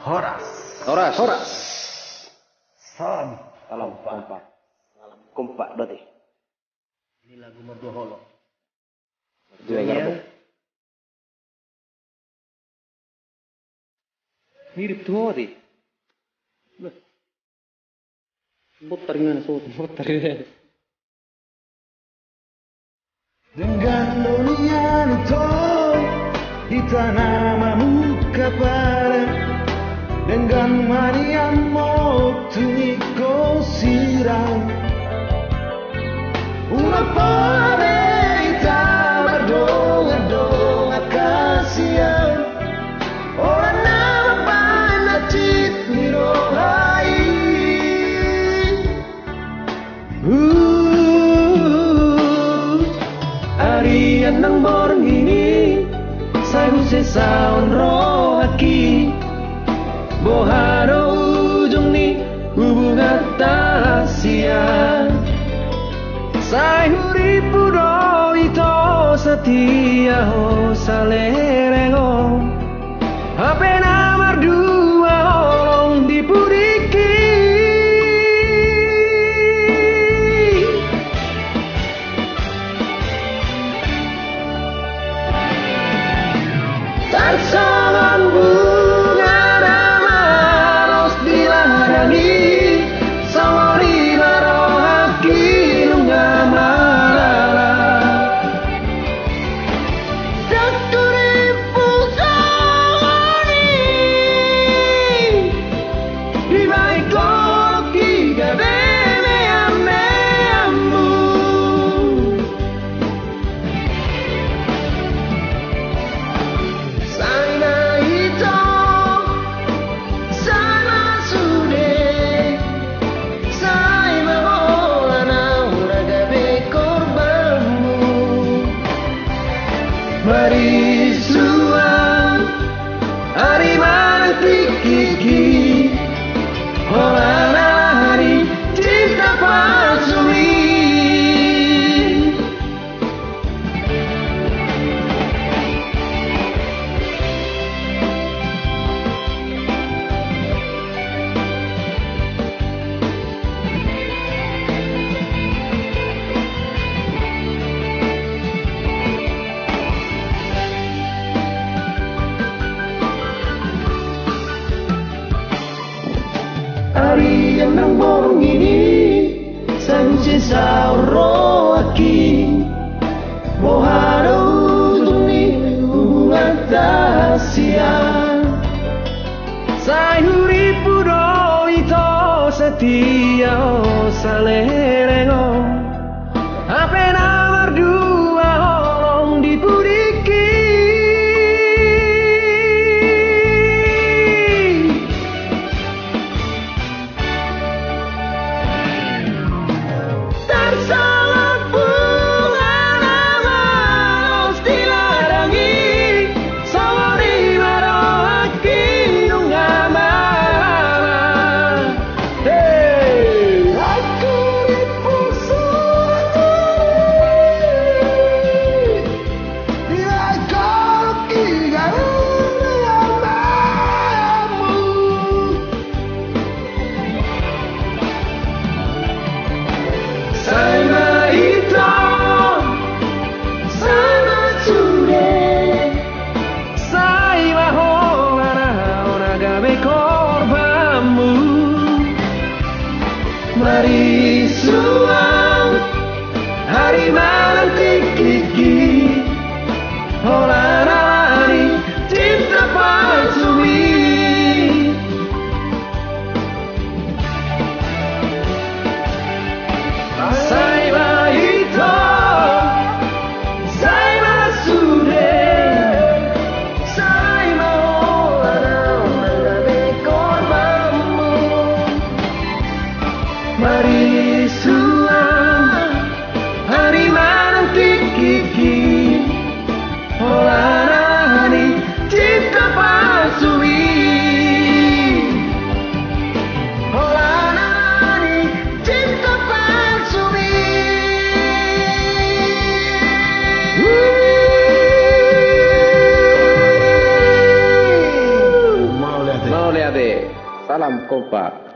Horas. Horas. Salam. Salam kompak. Kompak berarti. Ini lagu merdu holo. Dua garbo. Mirip tuh di. Muter gimana muter. Dengan dunia itu di tanamamu kabar dengan maniamu tuniko sirang una pareita berdonga-donga kasihan orang nama panacit mirohai Arian ng borong ini Sagu sesaon roh aki Boharo ujung ni hubungan tasian Sai huripu do ito setia ho salerengo Hape namar dua olong dipuriki Tarsaman bunga ramaros dilarangi Sawari marohaki nungamarara Dakturi pusoni Di baik koloki gabeme ame-amu Sana ito, sana sude Sai mahola na uragabe korbanmu Marisuan, hari mana kiki Hola na hari cinta palsui Arian ng borong ini Sagu sesauro aki Boharo ujuni hubungan tasian Sai huripu do ito setia ho salerengo Hape namar dua olong dipuriki Tarsalan bunga ramaros dilarangi Sawari marohaki nungamara Hey! Aku dipusuk Dia koloki garamamu Sana ito, sana sude Sai mahola na uragabe korbanmu Marisuan, hari malam kiki Hola na hari cinta palsui Sai ba ito, sai ba sude Sai mahola na uragabe korbanmu Mari Liate. Salam kompak.